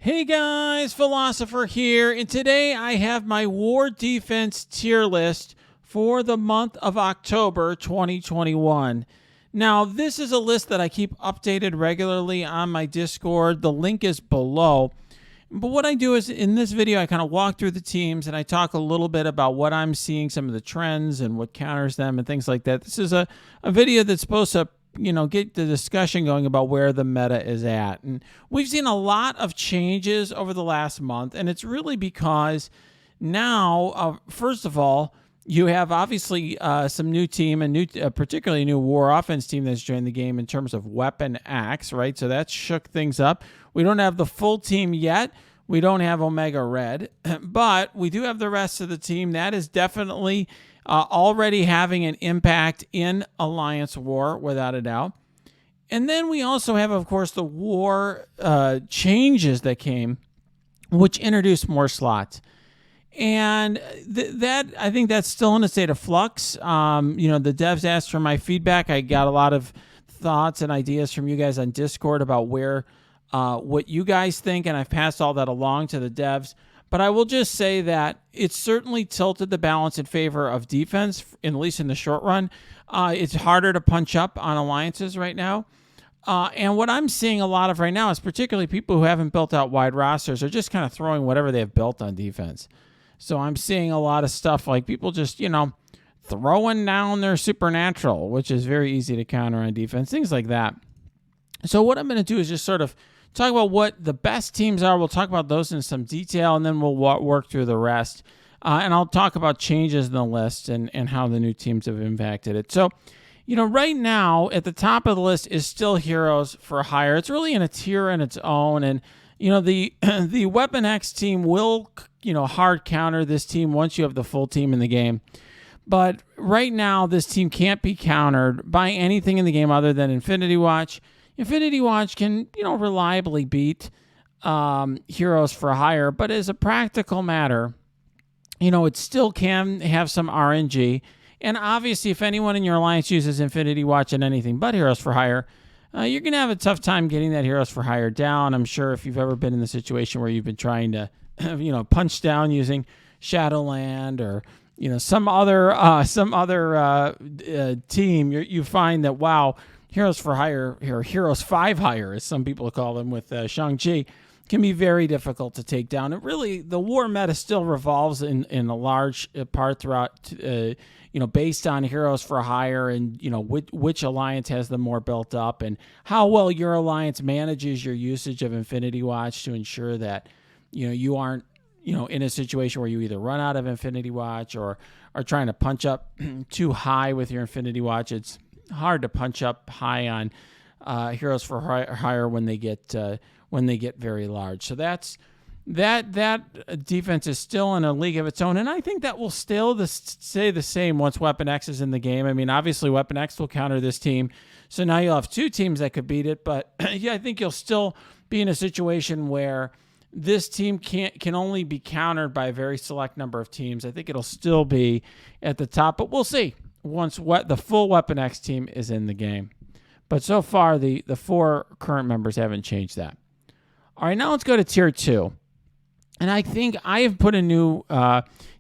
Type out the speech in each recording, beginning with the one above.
Hey guys, Philosopher here, and today I have my war defense tier list for the month of October 2021. Now, this is a list that I keep updated regularly on my Discord. The link is below. But what I do is in this video, I kind of walk through the teams and I talk a little bit about what I'm seeing, some of the trends and what counters them and things like that. This is a video that's supposed to get the discussion going about where the meta is at. And we've seen a lot of changes over the last month, and it's really because now, first of all, you have obviously some new team, and particularly a new war offense team that's joined the game in terms of Weapon X, right? So that shook things up. We don't have the full team yet. We don't have Omega Red, but we do have the rest of the team. That is definitely already having an impact in Alliance War, without a doubt. And then we also have, of course, the war changes that came, which introduced more slots. And that I think that's still in a state of flux. The devs asked for my feedback. I got a lot of thoughts and ideas from you guys on Discord about what you guys think, and I've passed all that along to the devs. But I will just say that it's certainly tilted the balance in favor of defense, at least in the short run. It's harder to punch up on alliances right now. And what I'm seeing a lot of right now is particularly people who haven't built out wide rosters are just kind of throwing whatever they've built on defense. So I'm seeing a lot of stuff like people just, throwing down their supernatural, which is very easy to counter on defense, things like that. So what I'm going to do is just sort of talk about what the best teams are. We'll talk about those in some detail, and then we'll work through the rest. And I'll talk about changes in the list and how the new teams have impacted it. So, right now at the top of the list is still Heroes for Hire. It's really in a tier in its own. And, the Weapon X team will, hard counter this team once you have the full team in the game. But right now, this team can't be countered by anything in the game other than Infinity Watch. Infinity Watch can, reliably beat Heroes for Hire, but as a practical matter, it still can have some RNG. And obviously, if anyone in your alliance uses Infinity Watch and anything but Heroes for Hire, you're going to have a tough time getting that Heroes for Hire down. I'm sure if you've ever been in the situation where you've been trying to, punch down using Shadowland or some other team, you find that, wow, Heroes for Hire, or Heroes 5 Hire, as some people call them with Shang-Chi, can be very difficult to take down. It really, the war meta still revolves in a large part throughout, based on Heroes for Hire and, which alliance has them more built up and how well your alliance manages your usage of Infinity Watch to ensure that, you aren't, in a situation where you either run out of Infinity Watch or are trying to punch up too high with your Infinity Watch. It's hard to punch up high on Heroes for Hire when they get very large. So that defense is still in a league of its own, and I think that will still stay the same once Weapon X is in the game. I mean, obviously Weapon X will counter this team, so now you'll have two teams that could beat it. But yeah, I think you'll still be in a situation where this team can only be countered by a very select number of teams. I think it'll still be at the top, but we'll see once the full Weapon X team is in the game. But so far, the four current members haven't changed that. All right, now let's go to Tier 2. And I think I have put a new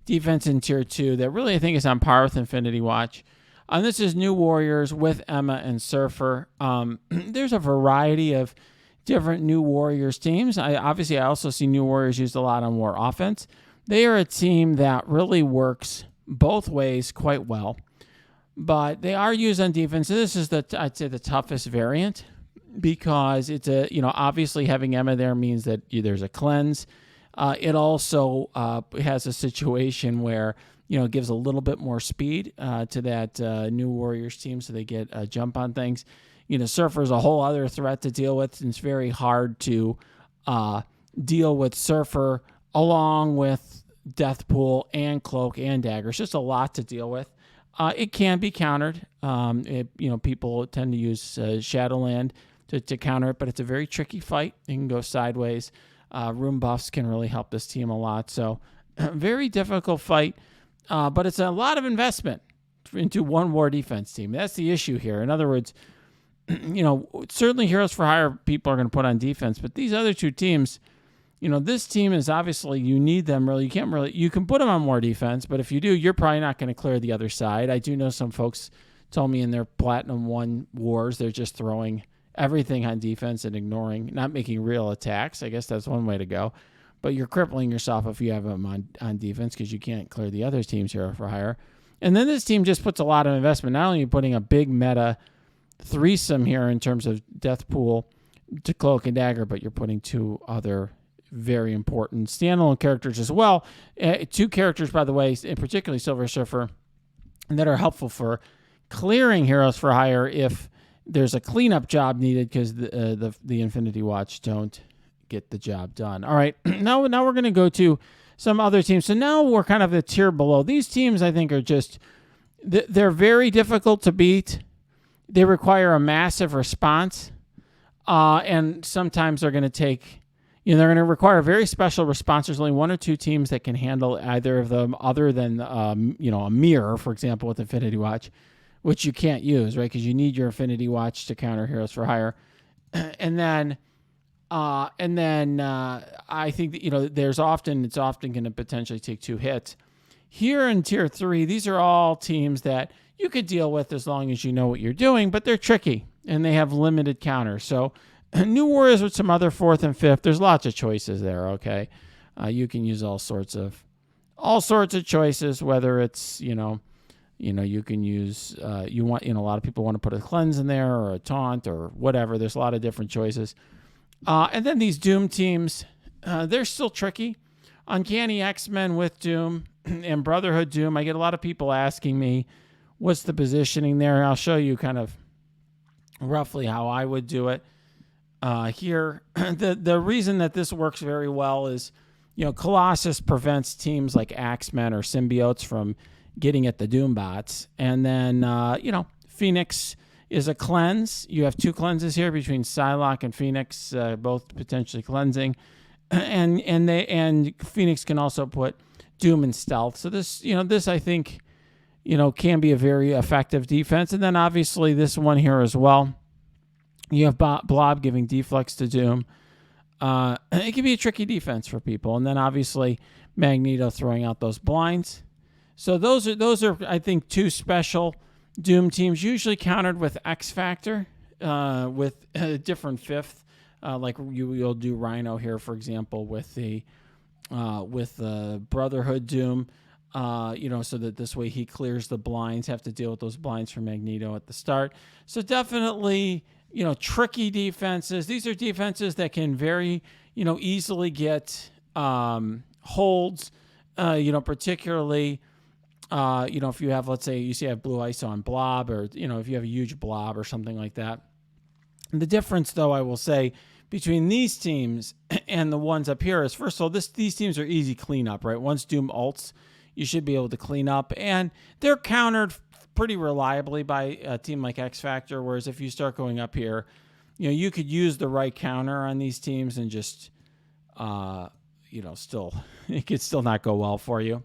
defense in Tier 2 that really I think is on par with Infinity Watch. And this is New Warriors with Emma and Surfer. There's a variety of different New Warriors teams. I also see New Warriors used a lot on war offense. They are a team that really works both ways quite well. But they are used on defense. So this is I'd say the toughest variant because it's obviously having Emma there means that there's a cleanse. It also has a situation where, it gives a little bit more speed to that New Warriors team so they get a jump on things. Surfer's a whole other threat to deal with, and it's very hard to deal with Surfer along with Deathpool and Cloak and Dagger. It's just a lot to deal with. It can be countered. People tend to use Shadowland to counter it, but it's a very tricky fight. It can go sideways. Room buffs can really help this team a lot. So very difficult fight, but it's a lot of investment into one war defense team. That's the issue here. In other words, certainly Heroes for Hire people are going to put on defense, but these other two teams, This team is obviously, you need them really. You can put them on more defense, but if you do, you're probably not going to clear the other side. I do know some folks told me in their Platinum 1 wars, they're just throwing everything on defense and not making real attacks. I guess that's one way to go. But you're crippling yourself if you have them on defense because you can't clear the other team's hero for hire. And then this team just puts a lot of investment. Not only are you putting a big meta threesome here in terms of Death Pool to Cloak and Dagger, but you're putting 2 other very important standalone characters as well. 2 characters, by the way, and particularly Silver Surfer, that are helpful for clearing heroes for hire if there's a cleanup job needed because the Infinity Watch don't get the job done. All right, now we're going to go to some other teams. So now we're kind of the tier below. These teams, I think, are just they're very difficult to beat. They require a massive response, and sometimes they're going to take. They're going to require a very special response. There's only 1 or 2 teams that can handle either of them, other than a mirror, for example, with Infinity Watch, which you can't use, right? Because you need your Infinity Watch to counter heroes for hire, and then I think that it's often going to potentially take 2 hits. Here in tier 3, these are all teams that you could deal with as long as you know what you're doing, but they're tricky and they have limited counters. So New Warriors with some other 4th and 5th. There's lots of choices there. Okay, you can use all sorts of choices. Whether it's you can use a lot of people want to put a cleanse in there or a taunt or whatever. There's a lot of different choices. And then these Doom teams, they're still tricky. Uncanny X-Men with Doom and Brotherhood Doom. I get a lot of people asking me, what's the positioning there? I'll show you kind of roughly how I would do it. Here, the reason that this works very well is, Colossus prevents teams like Axemen or Symbiotes from getting at the Doom bots. And then, Phoenix is a cleanse. You have 2 cleanses here between Psylocke and Phoenix, both potentially cleansing. And Phoenix can also put Doom in stealth. So this I think, can be a very effective defense. And then obviously this one here as well. You have Blob giving deflex to Doom. It can be a tricky defense for people. And then obviously Magneto throwing out those blinds. So those are I think 2 special Doom teams, usually countered with X Factor, with a different 5th. Like you'll do Rhino here, for example, with the Brotherhood Doom. So that this way he clears the blinds, have to deal with those blinds for Magneto at the start. So definitely, tricky defenses. These are defenses that can very, easily get holds, particularly, if you have, let's say, you have Blue Ice on Blob, or, if you have a huge Blob or something like that. The difference, though, I will say, between these teams and the ones up here is, first of all, these teams are easy cleanup, right? Once Doom ults, you should be able to clean up, and they're countered pretty reliably by a team like X Factor, whereas if you start going up here, you could use the right counter on these teams and just, it could still not go well for you.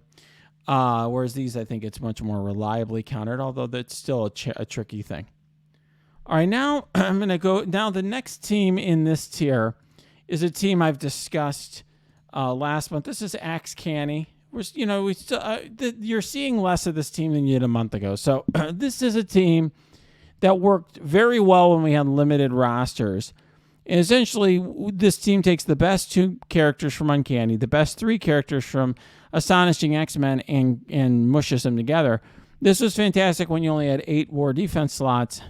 Whereas these, I think it's much more reliably countered, although that's still a tricky thing. All right, now I'm going to go. Now the next team in this tier is a team I've discussed last month. This is Axe Canny. You're seeing less of this team than you did a month ago. So this is a team that worked very well when we had limited rosters. And essentially, this team takes the best 2 characters from Uncanny, the best 3 characters from Astonishing X-Men, and mushes them together. This was fantastic when you only had 8 war defense slots.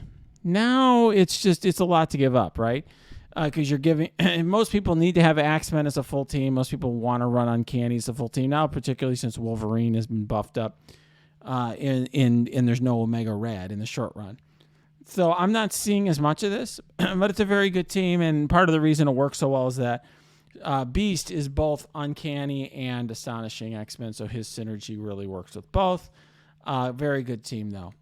Now it's a lot to give up, right? Because you're giving, most people need to have Axemen as a full team. Most people want to run Uncanny as a full team now, particularly since Wolverine has been buffed up, and there's no Omega Red in the short run. So I'm not seeing as much of this, but it's a very good team, and part of the reason it works so well is that Beast is both Uncanny and Astonishing X-Men, so his synergy really works with both. Very good team, though.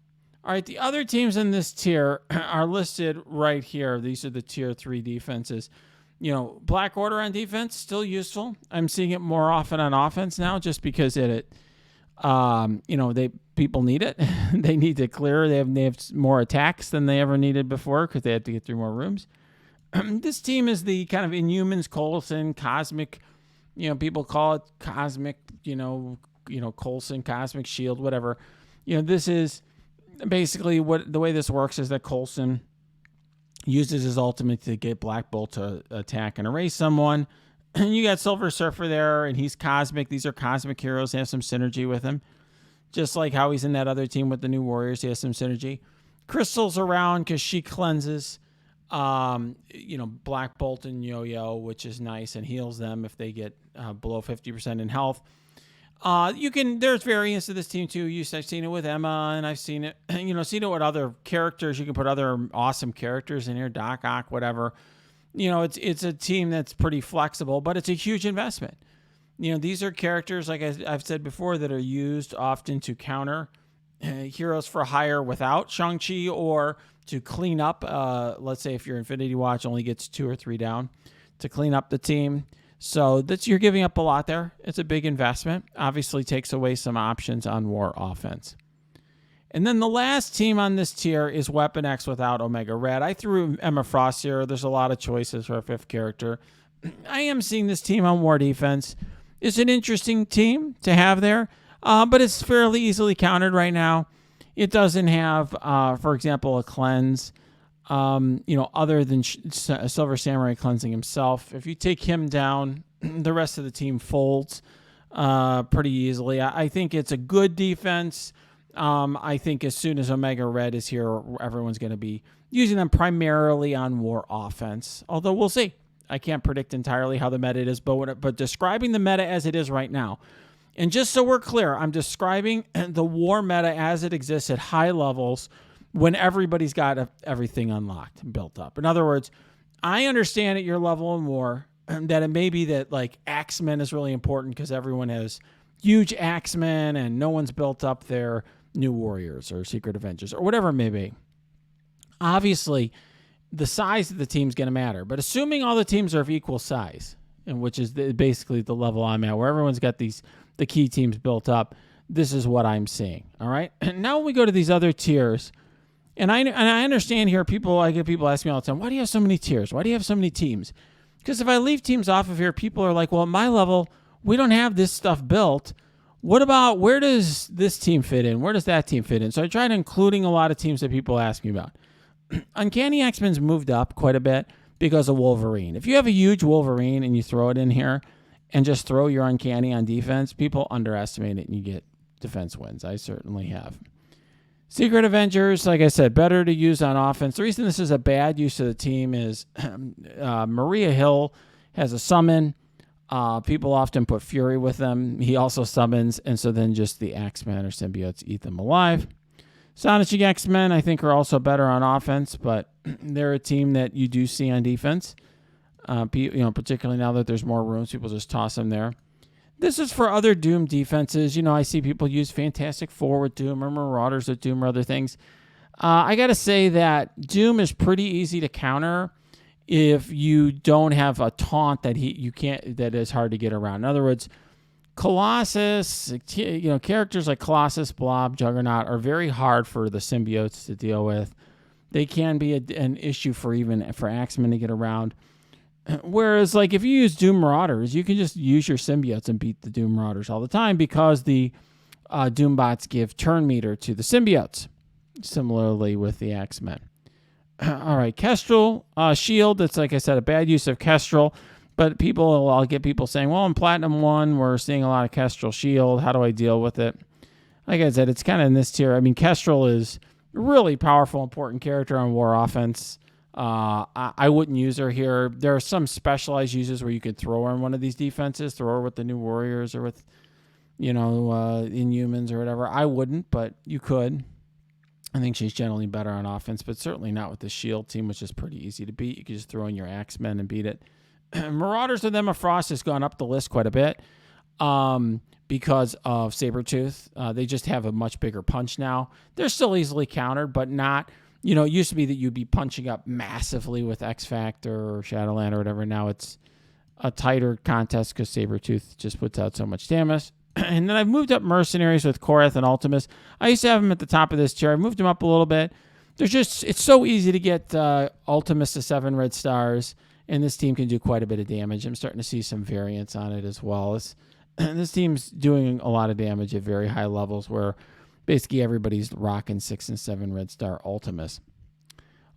All right, the other teams in this tier are listed right here. These are the tier 3 defenses. Black Order on defense, still useful. I'm seeing it more often on offense now just because people need it. They need to clear. They have more attacks than they ever needed before because they had to get through more rooms. This team is the kind of Inhumans, Coulson, Cosmic, people call it Cosmic, Coulson, Cosmic Shield, whatever. This is basically the way this works is that Coulson uses his ultimate to get Black Bolt to attack and erase someone. And you got Silver Surfer there, and he's cosmic. These are cosmic heroes. They have some synergy with him. Just like how he's in that other team with the New Warriors. He has some synergy. Crystal's around because she cleanses, Black Bolt and Yo-Yo, which is nice, and heals them if they get below 50% in health. There's variants of this team too. I've seen it with Emma, and I've seen it, seen it with other characters. You can put other awesome characters in here, Doc Ock, whatever. It's a team that's pretty flexible, but it's a huge investment. These are characters, like I've said before, that are used often to counter heroes for hire without Shang-Chi, or to clean up. Let's say if your Infinity Watch only gets 2 or 3 down, to clean up the team. So you're giving up a lot there. It's a big investment. Obviously takes away some options on war offense. And then the last team on this tier is Weapon X without Omega Red. I threw Emma Frost here. There's a lot of choices for a 5th character. I am seeing this team on war defense. It's an interesting team to have there, but it's fairly easily countered right now. It doesn't have, for example, a cleanse. Other than Silver Samurai cleansing himself. If you take him down, the rest of the team folds pretty easily. I think it's a good defense. I think as soon as Omega Red is here, everyone's going to be using them primarily on war offense. Although we'll see. I can't predict entirely how the meta is, but describing the meta as it is right now. And just so we're clear, I'm describing the war meta as it exists at high levels, when everybody's got everything unlocked and built up. In other words, I understand at your level in war that it may be that like Axemen is really important because everyone has huge Axemen and no one's built up their New Warriors or Secret Avengers or whatever it may be. Obviously, the size of the team's going to matter. But assuming all the teams are of equal size, and which is basically the level I'm at, where everyone's got the key teams built up, this is what I'm seeing. All right. And now when we go to these other tiers, and I understand here, I get people asking me all the time, why do you have so many tiers? Why do you have so many teams? Because if I leave teams off of here, people are like, well, at my level, we don't have this stuff built. What about, where does this team fit in? Where does that team fit in? So I tried including a lot of teams that people ask me about. Uncanny X-Men's moved up quite a bit because of Wolverine. If you have a huge Wolverine and you throw it in here and just throw your Uncanny on defense, people underestimate it and you get defense wins. I certainly have. Secret Avengers, like I said, better to use on offense. The reason this is a bad use of the team is Maria Hill has a summon. People often put Fury with them. He also summons, and so then just the X-Men or symbiotes eat them alive. Sonic X-Men, I think, are also better on offense, but they're a team that you do see on defense. Particularly now that there's more rooms, people just toss them there. This is for other Doom defenses. I see people use Fantastic Four with Doom or Marauders with Doom or other things. I got to say that Doom is pretty easy to counter if you don't have a taunt that that is hard to get around. In other words, Colossus, characters like Colossus, Blob, Juggernaut are very hard for the symbiotes to deal with. They can be an issue for Axemen to get around. Whereas, like, if you use Doom Marauders, you can just use your symbiotes and beat the Doom Marauders all the time because the Doom bots give turn meter to the symbiotes. Similarly with the X-Men. All right, Kestrel Shield. That's, like I said, a bad use of Kestrel. But I'll get people saying, well, in Platinum 1, we're seeing a lot of Kestrel Shield. How do I deal with it? Like I said, it's kind of in this tier. I mean, Kestrel is a really powerful, important character on war offense. I wouldn't use her here. There are some specialized uses where you could throw her in one of these defenses, throw her with the New Warriors or with, Inhumans or whatever. I wouldn't, but you could. I think she's generally better on offense, but certainly not with the Shield team, which is pretty easy to beat. You can just throw in your Axemen and beat it. Marauders with Emma Frost has gone up the list quite a bit because of Sabretooth. They just have a much bigger punch now. They're still easily countered, but not... it used to be that you'd be punching up massively with X Factor or Shadowland or whatever. Now it's a tighter contest because Sabretooth just puts out so much damage. And then I've moved up Mercenaries with Korath and Ultimus. I used to have them at the top of this tier. I've moved them up a little bit. it's so easy to get Ultimus to 7 red stars, and this team can do quite a bit of damage. I'm starting to see some variance on it as well. This team's doing a lot of damage at very high levels where basically everybody's rocking 6 and 7 red star Ultimus.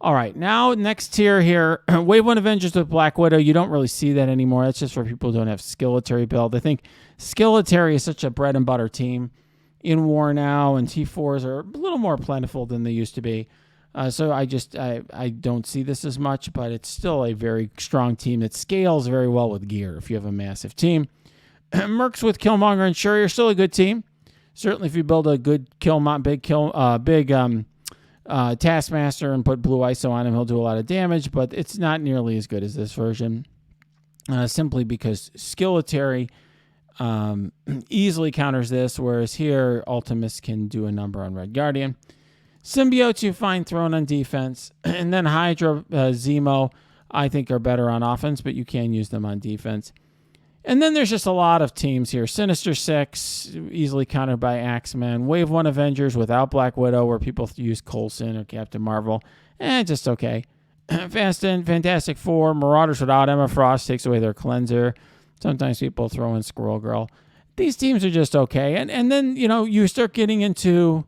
All right, now next tier here, Wave 1 Avengers with Black Widow. You don't really see that anymore. That's just for people who don't have Skilletary build. I think Skilletary is such a bread and butter team in war now, and T4s are a little more plentiful than they used to be. So I don't see this as much, but it's still a very strong team that scales very well with gear if you have a massive team. Mercs with Killmonger and Shuri are still a good team. Certainly if you build a good Taskmaster and put Blue ISO on him, he'll do a lot of damage, but it's not nearly as good as this version, simply because Skilletary easily counters this, whereas here Ultimus can do a number on Red Guardian. Symbiotes you find thrown on defense, and then Hydra, Zemo, I think are better on offense, but you can use them on defense. And then there's just a lot of teams here. Sinister Six, easily countered by Axeman. Wave 1 Avengers without Black Widow, where people use Coulson or Captain Marvel. Just okay. Fantastic Four, Marauders without Emma Frost, takes away their cleanser. Sometimes people throw in Squirrel Girl. These teams are just okay. And then, you start getting into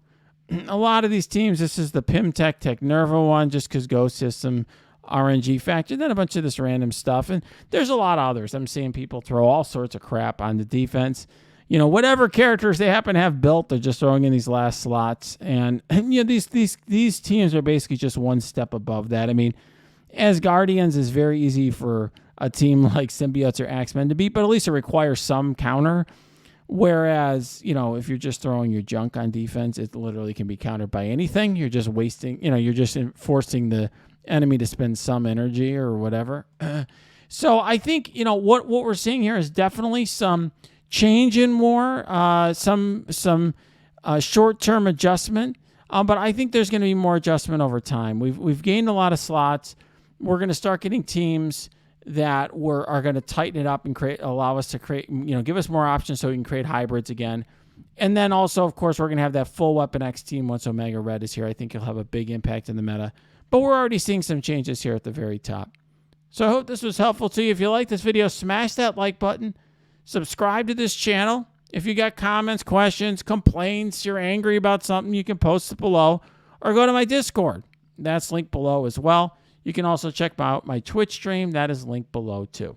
a lot of these teams. This is the Pimtech Technerva one, just because Ghost System, RNG factor, then a bunch of this random stuff. And there's a lot of others. I'm seeing people throw all sorts of crap on the defense. Whatever characters they happen to have built, they're just throwing in these last slots. And these teams are basically just one step above that. I mean, as Guardians is very easy for a team like Symbiotes or Axemen to beat, but at least it requires some counter. Whereas, if you're just throwing your junk on defense, it literally can be countered by anything. You're just wasting, you're just forcing the enemy to spend some energy or whatever. So I think, what we're seeing here is definitely some change in war, some short-term adjustment. But I think there's going to be more adjustment over time. We've gained a lot of slots. We're going to start getting teams that are going to tighten it up and allow us to create, give us more options so we can create hybrids again. And then also, of course, we're going to have that full Weapon X team once Omega Red is here. I think it'll have a big impact in the meta. But we're already seeing some changes here at the very top. So I hope this was helpful to you. If you like this video, smash that like button. Subscribe to this channel. If you got comments, questions, complaints, you're angry about something, you can post it below. Or go to my Discord. That's linked below as well. You can also check out my Twitch stream. That is linked below too.